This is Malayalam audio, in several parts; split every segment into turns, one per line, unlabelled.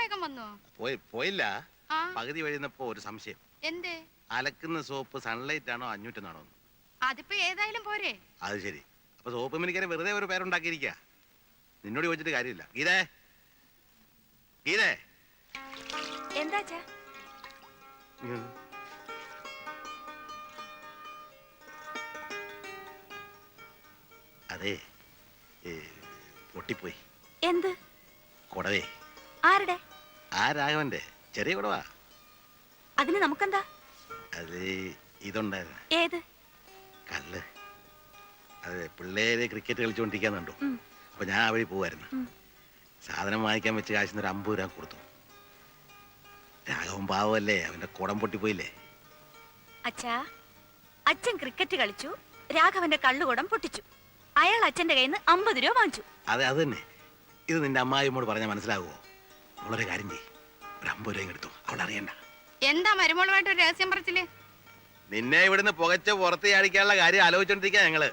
വേഗം വന്നോ?
പോയില്ല. പകുതി വഴിയുന്നപ്പോ ഒരു സംശയം.
എന്തേ?
അലക്കുന്ന സോപ്പ് സൺലൈറ്റ് ആണോ 500
അതിപ്പോ ഏതായാലും പോരെ.
അത് ശരി. അപ്പൊ സോപ്പ് മിനിക്കാരെ വെറുതെ ഒരു പേരുണ്ടാക്കിയിരിക്കുക. നിന്നോട് ചോദിച്ചിട്ട് കാര്യമില്ല. ഗീതേ, ഗീതേ,
എന്താ?
അതെ, പൊട്ടിപ്പോയി.
എന്ത്
കുടവേ?
ആരുടെ?
ആ രാഘവന്റെ ചെറിയ കുടവാ.
അതിന് നമുക്കെന്താ?
അത് ഇതുണ്ടായിരുന്നു.
ഏത്
കല്ല്? അതെ, പിള്ളേര് ക്രിക്കറ്റ് കളിച്ചോണ്ടിരിക്കാന്നുണ്ടോ. അപ്പൊ ഞാൻ ആ വഴി പോവായിരുന്നു. സാധനം വാങ്ങിക്കാൻ വെച്ച് കാശിന് ഒരു 50 രൂപ കൊടുത്തു. രാഘവൻ പാവല്ലേ, അവന്റെ കുടം പൊട്ടിപ്പോയില്ലേ.
അച്ഛാ, അച്ഛൻ ക്രിക്കറ്റ് കളിച്ചു, രാഘവന്റെ കള്ളുകുടം പൊട്ടിച്ചു. അയാൾ അച്ഛന്റെ കയ്യിൽ നിന്ന് 50 രൂപ വാങ്ങിച്ചു.
അതെ, അത് തന്നെ. ഇത് നിന്റെ അമ്മായിയോട് പറഞ്ഞാൽ മനസ്സിലാകുമോ? അവളൊരു കാര്യം ചെയ്യ്, ഒരു 50 രൂപ എടുത്തു. അവൾ അറിയണ്ട.
എന്താ മരുമോളുമായിട്ട് ഒരു രഹസ്യം പറച്ചില്ലേ?
നിന്നെ ഇവിടുന്ന് പുകച്ച് പുറത്ത് ചാടിക്കാനുള്ള കാര്യം ആലോചിച്ചോണ്ടിരിക്കുക ഞങ്ങള്.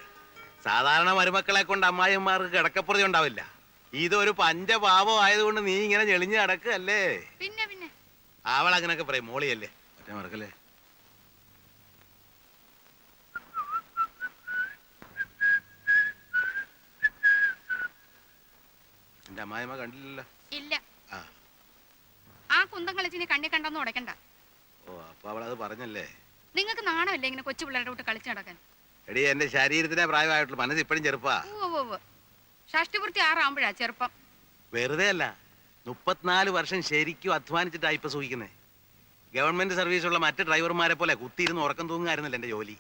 സാധാരണ മരുമക്കളെ കൊണ്ട് അമ്മായിമാർക്ക് കിടക്കപ്പുറതി ഉണ്ടാവില്ല. ഇതൊരു പഞ്ചപാപം ആയതുകൊണ്ട് നീ ഇങ്ങനെ ഞെളിഞ്ഞ് കിടക്കല്ലേ.
പിന്നെ പിന്നെ
അവൾ അങ്ങനെയൊക്കെ പറയും. മോളിയല്ലേ, ഒറ്റ മറക്കല്ലേ. എന്റെ അമ്മായിമ്മ കണ്ടില്ലല്ലോ.
ഇല്ല. ആ കുന്തം കളിച്ചിന് കണ്ണി കണ്ടെന്ന് ഉടക്കണ്ട.
ഓ, അപ്പൊ അവളത് പറഞ്ഞല്ലേ.
നിങ്ങൾക്ക് നാണമല്ലേ ഇങ്ങനെ കൊച്ചു പിള്ളേരുടെ കൂട്ട് കളിച്ചു നടക്കാൻ?
എടി, എന്റെ ശരീരത്തിനെ പ്രായമായിട്ടുള്ളൂ, മനസ്സ് ഇപ്പഴും ചെറുപ്പാ.
ഷഷ്ടിപൂർത്തി 6 ആവുമ്പോഴാ ചെറുപ്പം.
വെറുതെ അല്ല, 34 വർഷം ശരിക്കും അധ്വാനിച്ചിട്ടാ ഇപ്പൊ സൂഹിക്കുന്നേ. ഗവൺമെന്റ് സർവീസുള്ള മറ്റ് ഡ്രൈവർമാരെ പോലെ കുത്തിയിരുന്ന് ഉറക്കം തൂങ്ങായിരുന്നില്ല എന്റെ ജോലി.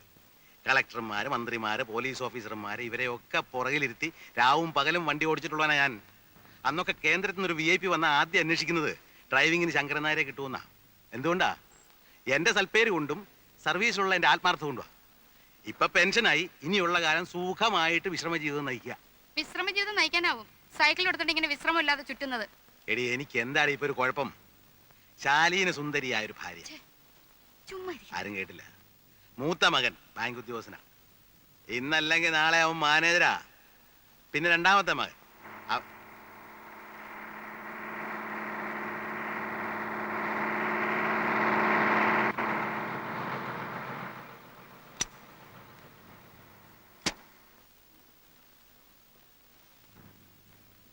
കളക്ടർമാര്, മന്ത്രിമാര്, പോലീസ് ഓഫീസർമാര്, ഇവരെയൊക്കെ പുറകിലിരുത്തി രാവും പകലും വണ്ടി ഓടിച്ചിട്ടുള്ളവനാ ഞാൻ. അന്നൊക്കെ കേന്ദ്രത്തിൽ നിന്നൊരു VIP വന്ന ആദ്യം അന്വേഷിക്കുന്നത് ഡ്രൈവിങ്ങിന് ശങ്കരൻ നായരെ കിട്ടുമെന്നാ. എന്തുകൊണ്ടാ? എന്റെ സൽപ്പേര് കൊണ്ടും സർവീസിലുള്ള എന്റെ ആത്മാർത്ഥം കൊണ്ടുവാ. ഇപ്പൊ പെൻഷനായി, ഇനിയുള്ള കാലം സുഖമായിട്ട് വിശ്രമ ജീവിതം നയിക്കുക.
വിശ്രമ ജീവിതം നയിക്കാനാവും സൈക്കിൾ എടുത്തിട്ട് ഇങ്ങനെ വിശ്രമം ഇല്ലാതെ ചുറ്റുന്നത്?
എടി, എനിക്ക് എന്താണ് ഇപ്പൊ ഒരു കുഴപ്പം? ശാലീന സുന്ദരിയായ ഒരു ഭാര്യ. ആരും കേട്ടില്ല. മൂത്ത മകൻ ബാങ്ക് ഉദ്യോഗസ്ഥനാ. ഇന്നല്ലെങ്കിൽ നാളെ അവൻ മാനേജരാ. പിന്നെ രണ്ടാമത്തെ മകൻ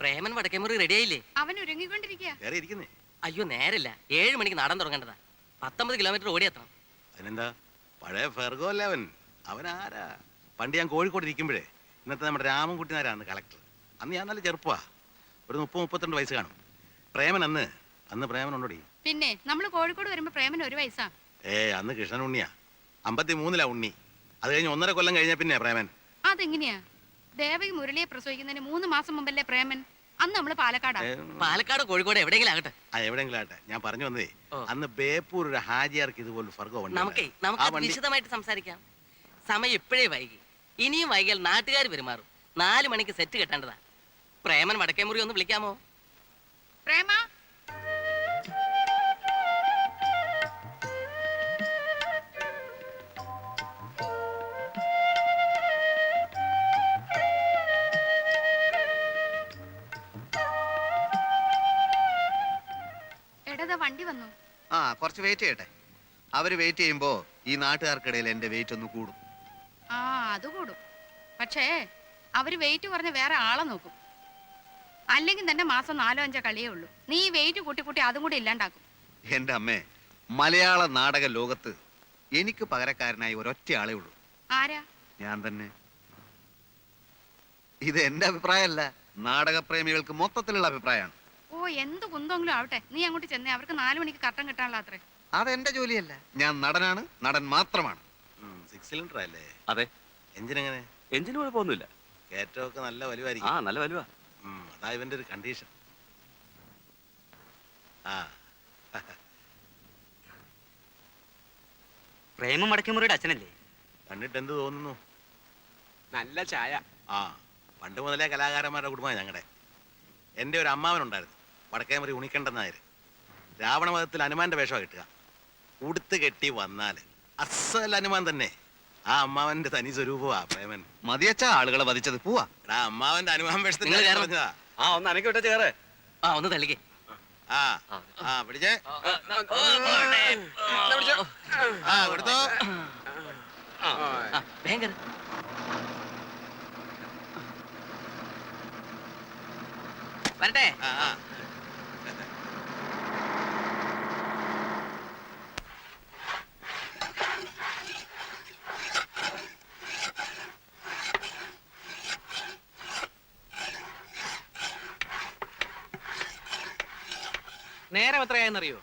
പ്രേമൻ വടക്കേമുറി റെഡി ആയില്ലേ?
അവൻ ഒരുങ്ങിക്കൊണ്ടിരിക്കുക.
അയ്യോ, നേരില്ല. 7 മണിക്ക് നടൻ തുടങ്ങേണ്ടതാ. 19 കിലോമീറ്റർ ഓടിയെത്തണം.
അതിനെന്താ, പഴയ ഫെർഗോ അല്ലേ അവൻ. അവൻ ആരാ? പണ്ട് ഞാൻ കോഴിക്കോട് ഇരിക്കുമ്പോഴേ ഇന്നത്തെ നമ്മുടെ രാമൻകുട്ടി നായരാണ് കളക്ടർ. അന്ന് ഞാൻ നല്ല ചെറുപ്പാ, ഒരു 30-32 വയസ്സ് കാണും. പ്രേമൻ അന്ന് പ്രേമൻ ഉണ്ടോടി?
പിന്നെ നമ്മൾ കോഴിക്കോട് വരുമ്പോ പ്രേമൻ 1 വയസ്സാ.
അന്ന് കൃഷ്ണൻ ഉണ്ണിയാ. 53 ഉണ്ണി. അത് കഴിഞ്ഞ് 1.5 കൊല്ലം കഴിഞ്ഞ പിന്നെ പ്രേമൻ.
അതെങ്ങനെയാ? ദേവകി മുരളിയെ പ്രസവിക്കുന്നതിന് 3 മാസം മുമ്പല്ലേ പ്രേമൻ? അന്ന് നമ്മള് പാലക്കാട്
കോഴിക്കോട് എവിടെയെങ്കിലും ആകട്ടെ.
എവിടെയെങ്കിലും ആട്ടെ. ഞാൻ പറഞ്ഞു വന്നേ, അന്ന് ബേപ്പൂർ ഒരു ഹാജിയാർക്ക് ഇതുപോലെ ഫർഗോ
നമുക്ക് വിശദമായിട്ട് സംസാരിക്കാം. സമയം ഇപ്പോഴേ വൈകി. ഇനിയും വൈകിയാൽ നാട്ടുകാർ പെരുമാറും. 4 മണിക്ക് സെറ്റ് കെട്ടേണ്ടതാ. പ്രേമൻ വടക്കേമുറി ഒന്ന് വിളിക്കാമോ?
പ്രേമ, വണ്ടി വന്നു.
കുറച്ച് വെയിറ്റ് ചെയ്യട്ടെ. അവര് വെയിറ്റ് ചെയ്യുമ്പോ ഈ നാട്ടുകാർക്കിടയിൽ എന്റെ വെയിറ്റ് ഒന്ന് കൂടും.
അത് കൂടും. പക്ഷേ അവര് വെയിറ്റ് പറഞ്ഞ വേറെ ആളെ നോക്കും. അല്ലെങ്കിൽ തന്നെ മാസം 4-5 കളിയേ ഉള്ളൂ. നീ വെയിറ്റ് കൂട്ടി അതും കൂടി ഇല്ലാണ്ടാക്കും.
എന്റെ അമ്മേ, മലയാള നാടക ലോകത്ത് എനിക്ക് പകരക്കാരനായി ഒരൊറ്റ ആളേ ഉള്ളൂ.
ആരാ?
ഞാൻ തന്നെ. ഇത് എന്റെ അഭിപ്രായമല്ല, നാടകപ്രേമികൾക്ക് മൊത്തത്തിലുള്ള അഭിപ്രായമാണ്.
എന്ത് കുന്തെങ്കിലും ആവട്ടെ, നീ അങ്ങോട്ട് ചെന്നേ. അവർക്ക് 4 മണിക്ക് കട്ടം കിട്ടാനുള്ള അത്രേ.
അതെന്റെ ജോലിയല്ല. ഞാൻ നടനാണ്, നടൻ മാത്രമാണ്.
6 സിലിണ്ടർ അല്ലേ?
അതെ.
എഞ്ചിൻ എങ്ങനെ?
എഞ്ചിന് കുഴപ്പമൊന്നുമില്ല.
കയറ്റമൊക്കെ നല്ല വലുവായിരിക്കും.
നല്ല വലുവാ.
അതാ ഇവന്റെ ഒരു കണ്ടീഷൻ.
പ്രേമം വടക്കേമുറിയുടെ അച്ഛനല്ലേ?
കണ്ടിട്ട് എന്ത് തോന്നുന്നു?
നല്ല ചായ.
പണ്ട് മുതലേ കലാകാരന്മാരുടെ കുടുംബമാണ് ഞങ്ങളുടെ. എൻ്റെ ഒരു അമ്മാവനുണ്ടായിരുന്നു, വടക്കേമുറി ഉണിക്കണ്ടൻ നായർ. രാവണവധത്തിൽ ഹനുമാന്റെ വേഷമാണ് കിട്ടുക. ഉടുത്ത് കെട്ടി വന്നാൽ അസൽ ഹനുമാൻ തന്നെ. ആ അമ്മാവന്റെ തനി സ്വരൂപമാ പ്രേമൻ.
മതിയച്ച ആളുകളെ വധിച്ചത്. പോവാ.
അമ്മാവന്റെ ഹനുമാൻ വേഷത്തിൽ പറഞ്ഞതാ.
ഒന്ന് അനക്കി വിട്ട ചേറെ.
ഒന്ന് തള്ളിക്കേ.
ആ ആ പിടിച്ചേ ആ കൊടുത്തോ.
ഭയങ്കര വരട്ടെ.
ആ ആ
നേരം എത്രയായെന്നറിയോ?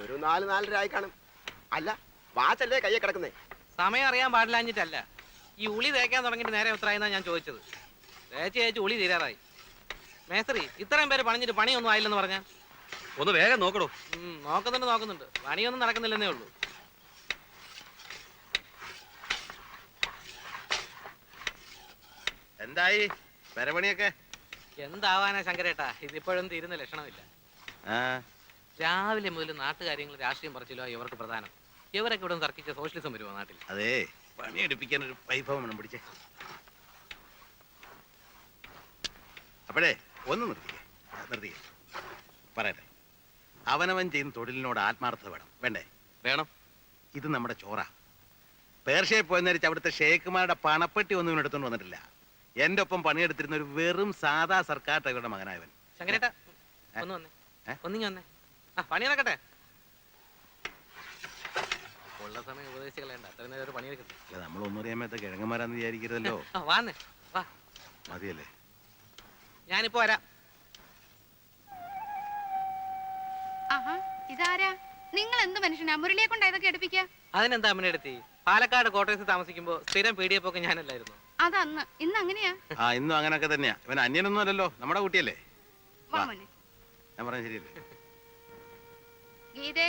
ഒരു 4-4:30 ആയി കാണും. അല്ല, വാച്ചല്ലേ കയ്യെ കിടക്കുന്നേ?
സമയം അറിയാൻ പാടില്ലാഞ്ഞിട്ടല്ല. ഈ ഉളി തേക്കാൻ തുടങ്ങിയിട്ട് നേരം എത്രയായെന്നാ ഞാൻ ചോദിച്ചത്. തേച്ച് ഉളി തീരാറായി. മേസ്ത്രി, ഇത്രയും പേര് പണിഞ്ഞിട്ട് പണിയൊന്നും ആയില്ലെന്ന് പറഞ്ഞാ?
ഒന്ന് വേഗം നോക്കണോ.
നോക്കുന്നുണ്ട്. പണിയൊന്നും നടക്കുന്നില്ലെന്നേ ഉള്ളൂ.
എന്തായി പെരപണിയൊക്കെ?
എന്താവാനാ ശങ്കരേട്ടാ, ഇതിപ്പോഴും തീരുന്ന ലക്ഷണമില്ല.
ആ
രാവിലെ മുതൽ നാട്ടുകാര്യങ്ങൾ രാഷ്ട്രീയം പറിച്ചില്ലോ ഇവർക്ക് പ്രധാനം. ഇവരൊക്കെ ഇവിടെ തർക്കിച്ച സോഷ്യലിസം വരുമോ നാട്ടിൽ?
അതെ, പണിയെടുപ്പിക്കാൻ ഒരു വൈഭവം വേണം. പിടിച്ചേ. അപ്പോഴേ ഒന്ന് നിർത്തിക്കേ. പറയട്ടെ, അവനവൻ ചെയ്യുന്ന തൊഴിലിനോട് ആത്മാർത്ഥത വേണ്ടേ?
വേണം.
ഇത് നമ്മുടെ ചോറ. പേർഷ്യയിൽ പോയെന്നരിച്ച് അവിടുത്തെ ഷേഖുമാരുടെ പണപ്പെട്ടി ഒന്നും എടുത്തോണ്ട് വന്നിട്ടില്ല. എന്റെ ഒപ്പം പണിയെടുത്തിരുന്ന ഒരു വെറും സാധാ സർക്കാർ ഡ്രൈവറുടെ മകനായവൻ.
ശങ്കരേട്ടാ, ഒന്ന് വന്നേ. ഒന്നിങ്ങി വന്നേ. പണി നടക്കട്ടെ. ഉള്ള സമയം ഉപദേശിച്ച് കളയണ്ട. അത്രയും നേരം ഒരു പണിയെടുക്കട്ടെ.
അല്ല, നമ്മളൊന്നും അറിയാമത്ത കിഴങ്ങന്മാരാന്ന് വിചാരിക്കരുതല്ലോ.
വാന്നേ, വാ.
മതിയല്ലേ?
ഞാനിപ്പോ വരാം.
ആഹാ, ഇതാരാ? നിങ്ങൾ എന്ത് മനുഷ്യനാ? മുരളിയെ കൊണ്ട് ഇതൊക്കെ എടുപ്പിക്ക?
അതിനെന്താ അമ്മനെ എടുത്തി? പാലക്കാട് കോട്ടയത്ത് താമസിക്കുമ്പോ സ്ഥിരം പീഡിയപ്പൊക്കെ ഞാനല്ലായിരുന്നു.
അതന്ന്. ഇന്ന് അങ്ങനെയാ?
ആ, ഇന്നും അങ്ങനൊക്കെ തന്നെയാ. ഇവൻ അന്യനൊന്നും അല്ലല്ലോ, നമ്മുടെ കുട്ടിയല്ലേ.
വാ മോനെ.
ഞാൻ പറഞ്ഞ ശരിയല്ലേ?
ഗീതേ,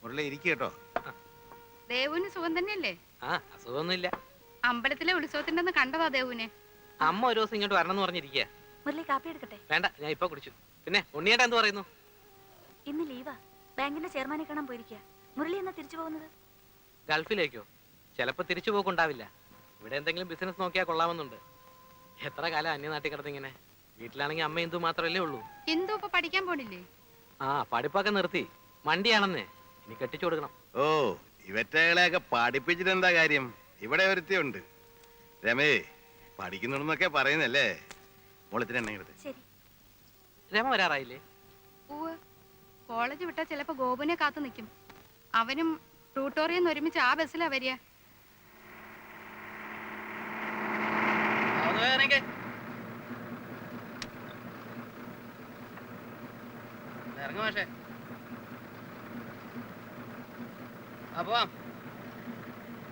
മുരളി ഇരിക്കുക കേട്ടോ.
ദേവുവിന് സുഖം തന്നെയല്ലേ?
അസുഖമൊന്നുമില്ല.
അമ്പലത്തിലെ ഉത്സവത്തിന്റെ കണ്ടതാ ദേവുവിനെ.
അമ്മ ഒരു ദിവസം ഇങ്ങോട്ട് വരണം എന്ന് പറഞ്ഞിരിക്കുക.
മുരളി കാപ്പി എടുക്കട്ടെ?
വേണ്ട, ഞാൻ ഇപ്പൊ കുടിച്ചു. പിന്നെ ഉണ്ണിയേട്ടാ എന്ത് പറയുന്നു?
ഇന്ന് ലീവാ. ബാങ്കിന്റെ ചെയർമാനെ കാണാൻ പോയിരിക്കുക. മുരളി എന്നാ തിരിച്ചു പോകുന്നത്?
ഗൾഫിലേക്കോ? ചിലപ്പോ തിരിച്ചു പോക്കുണ്ടാവില്ല. ഇവിടെ എന്തെങ്കിലും ബിസിനസ് നോക്കിയാൽ കൊള്ളാമെന്നുണ്ട്. എത്ര കാലം അന്യനാട്ടിൽ കിടന്നിങ്ങനെ. വീട്ടിലാണെങ്കിൽ അമ്മ എന്തു മാത്രമല്ലേ ഉള്ളൂ.
എന്തു ഇപ്പൊ പഠിക്കാൻ പോണില്ലേ?
പഠിപ്പൊക്കെ നിർത്തി. മണ്ടിയാണെന്നേ. ഇനി കെട്ടിച്ചു കൊടുക്കണം.
ഓ, ഇവറ്റകളെയൊക്കെ പഠിപ്പിച്ചിട്ട് എന്താ കാര്യം? ഇവിടെ ഒരുത്തിയുണ്ട്, രമേ. പഠിക്കുന്നുണ്ടെന്നൊക്കെ പറയുന്നല്ലേ. മോളത്തിന് എണ്ണ എടുത്ത്.
ശരി.
രമ വരാറായില്ലേ?
പൂവ് കോളേജ് വിട്ടാ ചിലപ്പോ ഗോപുനെ കാത്തു നിൽക്കും. അവനും ട്യൂട്ടോറിയെന്ന് ഒരുമിച്ച് ആ ബസ്സിലാ വരിക.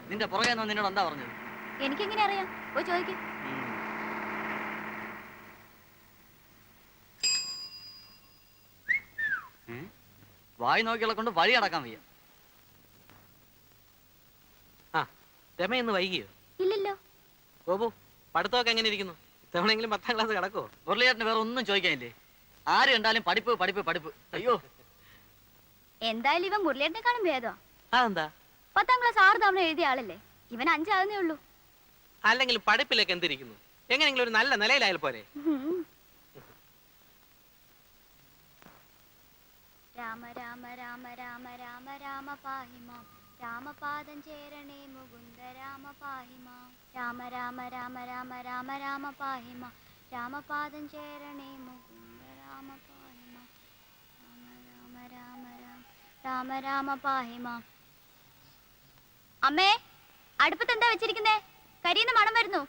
നിന്റെ പുറകെ നിന്നോട് എന്താ പറഞ്ഞത്?
എനിക്കെങ്ങനെ അറിയാം? പോയി ചോദിക്കും.
വായി നോക്കിയുള്ള കൊണ്ട് വഴി അടക്കാൻ വയ്യ.
രമ ഇന്ന് വൈകിയോ?
ഇല്ലല്ലോ.
ഗോപു, പഠിത്തമൊക്കെ എങ്ങനെ ഇരിക്കുന്നു? തവണെങ്കിലും 10ാം ക്ലാസ് കിടക്കുവോ?
മുരളിയേട്ടന് വേറെ ഒന്നും ചോദിക്കാനില്ലേ? ആര് കണ്ടാലും പഠിപ്പ് പഠിപ്പ് പഠിപ്പ്. അയ്യോ,
എന്തായാലും ഇവൻ മുരളിയേട്ടനെക്കാളും ഭേദം.
അതെന്താ?
10ാം ക്ലാസ് 6 തവണ എഴുതിയ ആളല്ലേ. ഇവൻ 5 ആകുന്നേ ഉള്ളൂ.
അല്ലെങ്കിൽ പഠിപ്പിലേക്ക് എന്തിരിക്കുന്നു? എങ്ങനെയെങ്കിലും ഒരു നല്ല നിലയിലായാൽ പോരെ?
രാമ രാമ രാമ രാമ രാമ രാമ പാഹിമാം. രാമപാദം ചേരണേ മുകുന്ദ രാമ പാഹിമാം. രാമ രാമ രാമ രാമ രാമ രാമ പാഹിമാം. രാമപാദം ചേരണേ മുകുന്ദ രാമ പാഹിമാം. രാമ രാമ രാമ രാമ രാമ രാമ പാഹിമാം. അമ്മേ, അടുപ്പത്ത് എന്താ വെച്ചിരിക്കുന്നേ? കരിയുന്ന മണം വരുന്നു.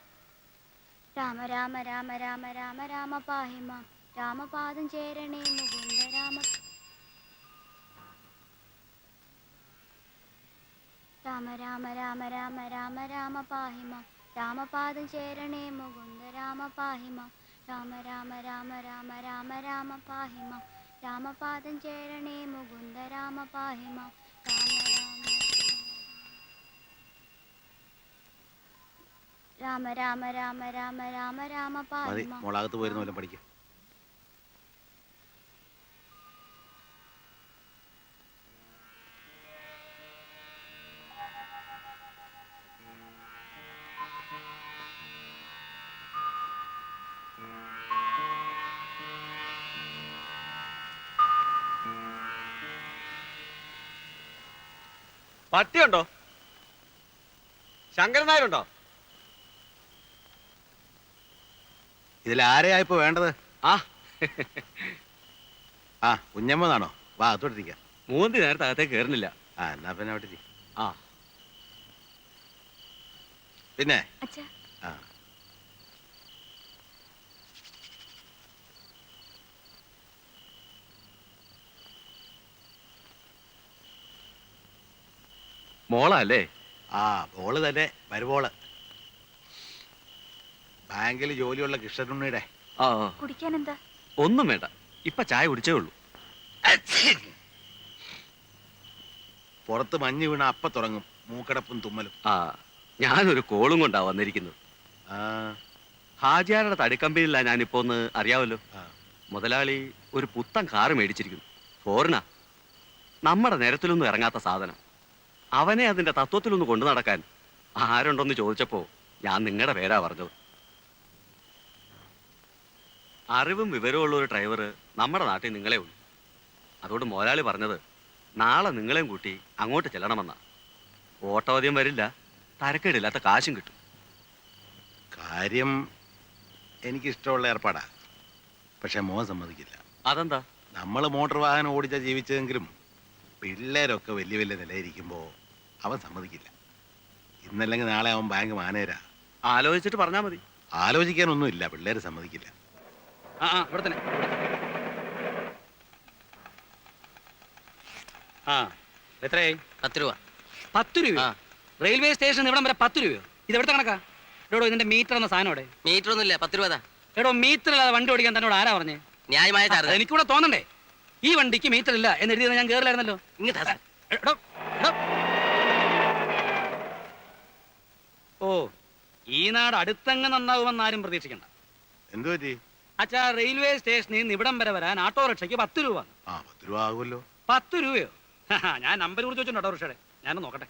രാമ രാമ രാമ രാമ രാമ രാമ പാഹിമാം. രാമപാദം ചേരണേ മുകുന്ദ രാമ. രാമ രാമ രാമ രാമ രാമ രാമ പാഹിമാം. രാമപാദം ചേരണേ മുകുന്ദ രാമ പാഹിമാം. രാമ രാമ രാമ രാമ രാമ രാമ പാഹിമാം. രാമപാദം ചേരണേ മുകുന്ദ രാമ പാഹിമാം. രാമ രാമ രാമ രാമ രാമ രാമ
മതി,
പാഹിമാം.
മോളകത്ത് പോയിരുന്ന പോലെ പഠിക്കും.
പട്ടിയുണ്ടോ? ശങ്കരൻ നായരുണ്ടോ?
ഇതിൽ ആരെയാ ഇപ്പൊ വേണ്ടത്?
ആ
ആ കുഞ്ഞമ്മന്നാണോ? വാ അത്തോട്ടിരിക്കാം.
മൂന്തി നേരത്തെ അകത്തേക്ക് കയറുന്നില്ല.
ആ എന്നാ പിന്നെ അവിടെ ഇരി.
ആ
പിന്നെ
അച്ഛാ
ആ
മോളാ അല്ലേ?
ആ ബോള് തന്നെ വരുബോള്. ബാങ്കിൽ ജോലിയുള്ള കൃഷ്ണനുണ്ണിയുടെ.
ആ
കുടിക്കാൻ എന്താ?
ഒന്നും വേണ്ട, ഇപ്പൊ ചായ കുടിച്ചേ ഉള്ളൂ.
പുറത്ത് മഞ്ഞ് വീണ അപ്പ തുടങ്ങും മൂക്കടപ്പും തുമ്മലും.
ആ ഞാനൊരു കോളും കൊണ്ടാ വന്നിരിക്കുന്നത്.
ആ
ഹാജിയാരുടെ തടിക്കമ്പനിയില്ല ഞാനിപ്പോ ഒന്ന് അറിയാമല്ലോ.
ആ.
മുതലാളി ഒരു പുത്തൻ കാറ് മേടിച്ചിരിക്കുന്നു. ഫോറിനാ. നമ്മുടെ നിരത്തിലൊന്നും ഇറങ്ങാത്ത സാധനം. അവനെ അതിന്റെ തത്വത്തിലൊന്ന് കൊണ്ടു നടക്കാൻ ആരുണ്ടോന്ന് ചോദിച്ചപ്പോ ഞാൻ നിങ്ങളുടെ പേരാ പറഞ്ഞത്. അറിവും വിവരവും ഉള്ള ഒരു ഡ്രൈവർ നമ്മുടെ നാട്ടിൽ നിങ്ങളെ ഉള്ളൂ. അതുകൊണ്ട് മുതലാളി പറഞ്ഞത് നാളെ നിങ്ങളെയും കൂട്ടി അങ്ങോട്ട് ചെല്ലണമെന്നാ. ഓട്ടോ അധികം വരില്ല, തരക്കേടില്ലാത്ത കാശും കിട്ടും.
കാര്യം എനിക്കിഷ്ടമുള്ള ഏർപ്പാടാ. പക്ഷെ മോൻ സമ്മതിക്കില്ല.
അതെന്താ?
നമ്മൾ മോട്ടോർ വാഹനം ഓടിച്ചാ ജീവിച്ചതെങ്കിലും പിള്ളേരൊക്കെ വലിയ വലിയ നിലയിരിക്കുമ്പോ അവൻ സമ്മതിക്കില്ല. ഇന്നല്ലെങ്കിൽ നാളെ അവൻ ബാങ്ക് മാനേരാ.
ആലോചിച്ചിട്ട് പറഞ്ഞാ മതി.
ആലോചിക്കാനൊന്നുമില്ല, പിള്ളേര് സമ്മതിക്കില്ല.
ആ ആ ഇവിടെ തന്നെ. ആ എത്രയായി?
10 രൂപ.
10 രൂപ?
ആ.
റെയിൽവേ സ്റ്റേഷൻ ഇവിടം വരെ 10 രൂപയോ? ഇത് എവിടുത്തെ കണക്കാ? എടോ ഇതിന്റെ മീറ്റർ എന്ന സാധനം അവിടെ.
മീറ്റർ ഒന്നുമില്ല, 10 രൂപ.
എടോ മീറ്റർ ഇല്ലാതെ വണ്ടി ഓടിക്കാൻ തന്നോട് ആരാ പറഞ്ഞേ?
ന്യായമായ ചാർജ്.
എനിക്കൂടെ തോന്നണ്ടേ? ഈ വണ്ടിക്ക് മീറ്റർ ഇല്ല എന്ന് എഴുതിയത് ഞാൻ കേറില്ലായിരുന്നല്ലോ.
ഇങ്ങോട്ടാ സാർ.
എടോ, എടോ. ഓ ഈ നാട് അടുത്തങ്ങ് നന്നാവുമെന്ന് ആരും പ്രതീക്ഷിക്കണ്ട.
എന്തു പറ്റി?
അച്ഛാ റെയിൽവേ സ്റ്റേഷനിൽ നിന്ന് ഇവിടം വരെ വരാൻ ഓട്ടോറിക്ഷയ്ക്ക് 10 രൂപ.
ആ 10 രൂപ ആകുമല്ലോ.
10 രൂപയോ? ഞാൻ നമ്പർ കുറിച്ച് വെച്ചിട്ടുണ്ട് ഓട്ടോറിക്ഷയുടെ. ഞാനൊന്ന് നോക്കട്ടെ.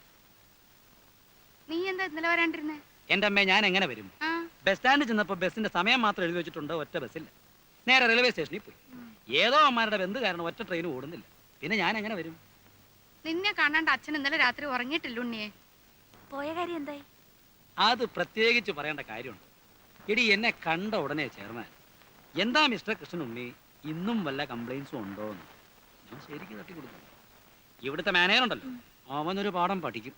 നീ എന്താ ഇന്നലെ വരാണ്ടിരുന്നേ?
എന്റെ അമ്മ ഞാൻ എങ്ങനെ വരും?
ആ
ബസ് സ്റ്റാൻഡിൽ ചെന്നപ്പോ ബസ്സിന്റെ സമയം മാത്രം എഴുതി വെച്ചിട്ടുണ്ട്, ഒറ്റ ബസ്സില്ല. നേരെ റെയിൽവേ സ്റ്റേഷനിൽ പോയി. ഏതോ അമ്മമാരുടെ ബന്ധു കാരണം ഒറ്റ ട്രെയിൻ ഓടുന്നില്ല. പിന്നെ ഞാൻ എങ്ങനെ വരും?
നിന്നെ കാണാണ്ട് അച്ഛൻ ഇന്നലെ രാത്രി ഉറങ്ങിയിട്ടില്ല ഉണ്ണിയെ.
പോയ കാര്യം എന്തായി?
അത് പ്രത്യേകിച്ച് പറയേണ്ട കാര്യമുണ്ട്. എടി എന്നെ കണ്ട ഉടനെ ചേർന്നാൽ എന്താ മിസ്റ്റർ കൃഷ്ണനുണ്ണി ഇന്നും വല്ല കംപ്ലൈൻസും ഉണ്ടോ എന്ന് ഞാൻ ശരിക്കും തട്ടി കൊടുക്കും. ഇവിടുത്തെ മാനേജർ ഉണ്ടല്ലോ, അവനൊരു പാഠം പഠിക്കും.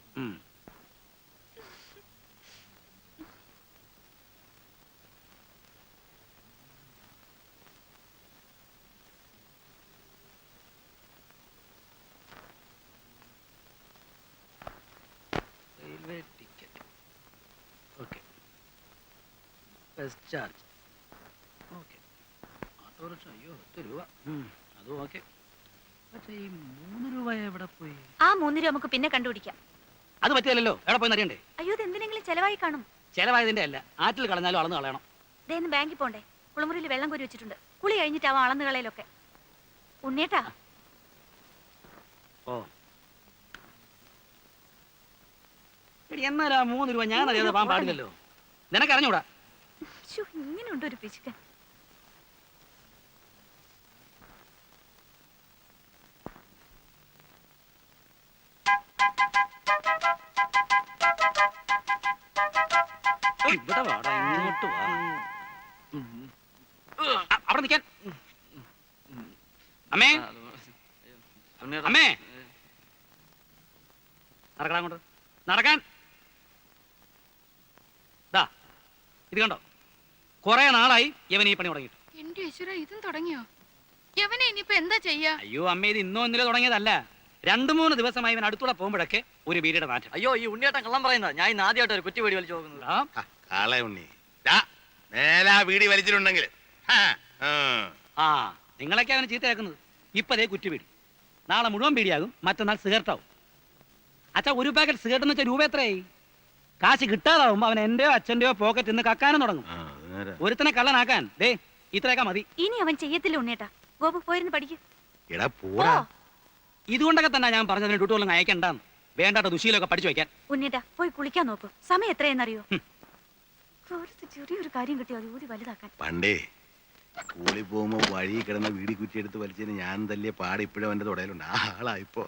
Railway ticket okay, bus charge okay, autorickshaw അയ്യോ 10 രൂപ അതും ഓക്കെ. പക്ഷേ ഈ 3 രൂപ എവിടെ പോയി?
ആ 3 രൂപ നമുക്ക് പിന്നെ കണ്ടുപിടിക്കാം.
അത് പറ്റിയല്ലോ, എവിടെ പോയി അറിയണ്ടേ?
അയ്യോ ഇത് എന്തിനെങ്കിലും ചെലവായി കാണും.
ചെലവായതിന്റെ അല്ല, ആറ്റിൽ കളഞ്ഞാലും അളന്ന് കളയണം.
ഇതേന്ന് ബാങ്കിൽ പോണ്ടേ? കുളിമുറിയിൽ വെള്ളം കോരി വെച്ചിട്ടുണ്ട്. കുളി കഴിഞ്ഞിട്ടാവും അളന്ന് കളയിലൊക്കെ. ഉണ്ണിയേട്ടാ
ഓ എടി എന്നാലാ 3 രൂപ ഞാൻ അറിയാതെ പോകാൻ പാടില്ലല്ലോ. നിനക്കറിഞ്ഞൂടാ?
ഇങ്ങനെയുണ്ട് ഒരു പിശുക്കൻ.
ഇവിടെ വാടാ, ഇങ്ങോട്ട് വാ. അവിടെ നിൽക്കാൻ. അമ്മേ അമ്മേ നടക്കാൻ അങ്ങോട്ട് നടക്കാൻ. ദാ ഇത് കണ്ടോ, കുറെ നാളായി ഇവൻ ഈ പണി തുടങ്ങിയിട്ട്.
എന്റെ ഈശ്വര, ഇതും തുടങ്ങിയോ? യവനെ ഇനിയിപ്പോ എന്താ ചെയ്യാ?
അയ്യോ അമ്മ, ഇത് ഇന്നോ ഇന്നലെ തുടങ്ങിയതല്ല. 2-3 ദിവസമായി ഇവൻ അടുത്തൂടെ പോകുമ്പോഴൊക്കെ ഒരു ബീഡിയുടെ നാറ്റം.
അയ്യോ ഈ ഉണ്ണിയേട്ടൻ കള്ളം പറയുന്നത്. ഞാൻ ഇന്ന് ആദ്യമായിട്ട് ഒരു കുറ്റി വെടി വലിച്ചു നോക്കുന്നത്.
ആ,
കാളെ ഉണ്ണി മേലാ വീടി വലിച്ചിട്ടുണ്ടെങ്കിൽ
ആ നിങ്ങളൊക്കെ അവന് ചീത്തയാക്കുന്നത്. ഇപ്പതേ കുറ്റിപീടി, നാളെ മുഴുവൻ പീടിയാകും, മറ്റന്നാൾ സിഗരറ്റാവും. അച്ഛാ ഒരു പാക്കറ്റ് സിഗരറ്റ് എന്ന് വെച്ചാൽ രൂപ എത്രയായി? കാശ് കിട്ടാതാവുമ്പോ അവൻ എന്റെയോ അച്ഛന്റെയോ പോക്കറ്റ് നിന്ന് കക്കാനും തുടങ്ങും. ഒരുത്തനെ കള്ളനാക്കാൻ ദേ ഇത്രയൊക്കെ മതി.
ഇനി അവൻ ചെയ്യത്തില്ല ഉണ്ണിയേട്ടാ. ഗോപു പോയിരുന്ന് പഠിക്കും.
എടാ പോടാ.
ഇതുകൊണ്ടൊക്കെ തന്നെ ഞാൻ പറഞ്ഞതിന് ഡ്യൂട്ടികളും അയക്കണ്ടെന്ന്. വേണ്ടാത്ത ദുശീലൊക്കെ പഠിച്ചു വയ്ക്കാൻ.
ഉണ്ണിയേട്ടാ പോയി കുളിക്കാൻ നോക്കൂ. സമയം എത്രയെന്നറിയോ? ചെറിയൊരു കാര്യം കിട്ടിയോ അത് ഊതി വലുതാക്കാൻ.
പണ്ടേ സ്കൂളിൽ പോകുമ്പോ വഴി കിടന്ന വീടി കുറ്റിയെടുത്ത് വലിച്ചതിന് ഞാൻ തല്ലിയ പാട് ഇപ്പോഴും അവന്റെ തുടയിലുണ്ട്. ആ ആളാ ഇപ്പോ.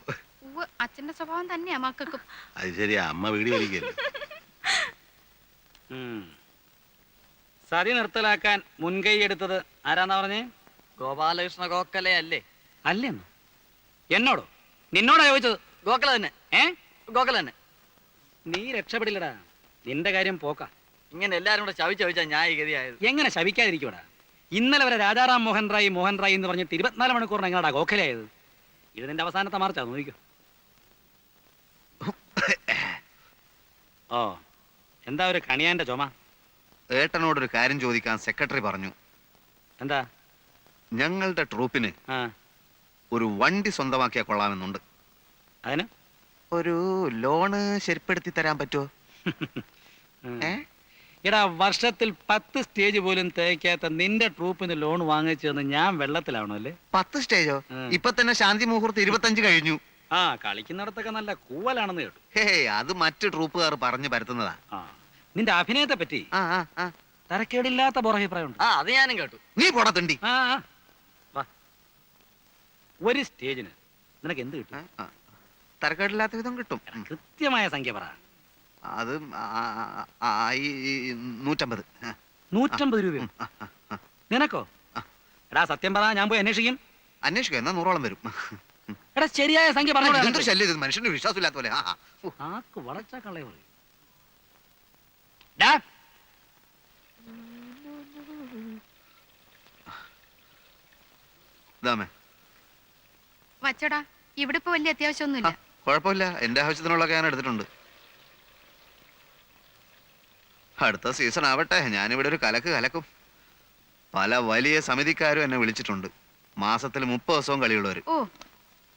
ഉവ്വ്, അച്ഛന്റെ സ്വഭാവം തന്നെയാ മക്കൾക്കും.
അത് ശരിയാ, അമ്മ വീഡിയോ വലിക്കല്ലോ.
സതി നിർത്തലാക്കാൻ മുൻകൈ എടുത്തത് ആരാന്നാ പറഞ്ഞേ?
ഗോപാലകൃഷ്ണ ഗോഖലെ അല്ലേ?
അല്ലെന്നോ? എന്നോടോ? നിന്നോടാ ചോദിച്ചത്?
ഗോഖല തന്നെ. ഗോഖല തന്നെ.
നീ രക്ഷപ്പെടില്ലടാ, നിന്റെ കാര്യം പോക്കാ.
ഇങ്ങനെ എല്ലാരും കൂടെ ചവിച്ചാ ഞാൻ ഈ ഗതിയായത്.
എങ്ങനെ ശവിക്കാതിരിക്കൂടാ? ഇന്നലെ വരെ രാജാറാം മോഹൻ റായ് എന്ന് പറഞ്ഞിട്ട് 24 മണിക്കൂറിന് എങ്ങനെയാ ഗോഖലയായത്? ഇത് നിന്റെ അവസാനത്തെ മാർച്ചാ, നോക്കിക്കോ. ഓ, എന്താ ഒരു കണിയാന്റെ ചുമ?
ഏട്ടനോടൊരു കാര്യം ചോദിക്കാൻ സെക്രട്ടറി പറഞ്ഞു.
എന്താ?
ഞങ്ങളുടെ ട്രൂപ്പിന്
ആ,
ഒരു വണ്ടി സ്വന്തമാക്കിയാൽ കൊള്ളാമെന്നുണ്ട്.
അതിന്
ഒരു ലോണ് ശരിപ്പെടുത്തി തരാൻ പറ്റുമോ? ഏ?
എടാ, വർഷത്തിൽ 10 സ്റ്റേജ് പോലും തേക്കാത്ത നിന്റെ ട്രൂപ്പിന് ലോൺ വാങ്ങിച്ചെന്ന് ഞാൻ വെള്ളത്തിലാവണോ അല്ലേ?
10 സ്റ്റേജോ?
ഉം.
ഇപ്പൊ തന്നെ ശാന്തി മുഹൂർത്ത് 25 കഴിഞ്ഞു.
ആ, കളിക്കുന്നിടത്തൊക്കെ നല്ല കൂവലാണെന്ന് കേട്ടു.
ഹേ, അത് മറ്റു ട്രൂപ്പുകാർ പറഞ്ഞു പരത്തുന്നതാ.
ആ, നിന്റെ അഭിനയത്തെ പറ്റി
ആ, ആ, ആ.
തരക്കേടില്ലാത്ത പുറഭിപ്രായമുണ്ട്.
ആ, അത് ഞാനും കേട്ടു.
നീ പോടാ തിണ്ടി.
ആ, ആ. വാ. ഒരു സ്റ്റേജിന് നിനക്ക് എന്ത് കിട്ടും?
തരക്കേടില്ലാത്ത വിധം കിട്ടും.
കൃത്യമായ സംഖ്യ പറ.
അത് ഈ 150.
150 രൂപയോ? നിനക്കോ? എടാ, സത്യം പറ, ഞാൻ പോയി അന്വേഷിക്കും.
അന്വേഷിക്കുക, എന്നാ 100ഓളം വരും.
എടാ, ശരിയായ സംഖ്യ പറഞ്ഞു.
എന്തൊരു ശല്യം ഇത്, മനുഷ്യന് വിശ്വാസമില്ലാത്ത പോലെ.
ആക്ക് വളച്ചാ കളയ പറയും.
ഇതാമേ,
വച്ചടാ, ഇവിടെ ഇപ്പൊ വലിയ അത്യാവശ്യമൊന്നുമില്ല.
കുഴപ്പമില്ല, എന്റെ ആവശ്യത്തിനുള്ളതൊക്കെ ഞാൻ എടുത്തിട്ടുണ്ട്. അടുത്ത സീസൺ ആവട്ടെ, ഞാനിവിടെ ഒരു കലക്ക് കലക്കും. പല വലിയ സമിതിക്കാരും എന്നെ വിളിച്ചിട്ടുണ്ട്. മാസത്തിൽ 30 ദിവസവും കളിയുള്ളവര്.
ഓ,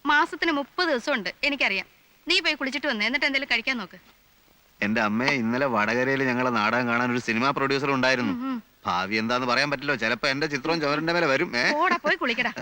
മാസത്തിന് 30 ദിവസം ഉണ്ട്, എനിക്കറിയാം. നീ പോയി കുളിച്ചിട്ട് വന്നേ, എന്നിട്ട് എന്തെങ്കിലും കഴിക്കാൻ നോക്ക്.
എന്റെ അമ്മയെ ഇന്നലെ വടകരയിൽ ഞങ്ങളെ നാടകം കാണാൻ ഒരു സിനിമാ പ്രൊഡ്യൂസർ ഉണ്ടായിരുന്നു.
ഉം.
ഭാവി എന്താന്ന് പറയാൻ പറ്റില്ലോ, ചിലപ്പോ എന്റെ ചിത്രവും ചുവരിന്റെ മേലെ വരും.
പോടാ, പോയി കുളിക്കടാ.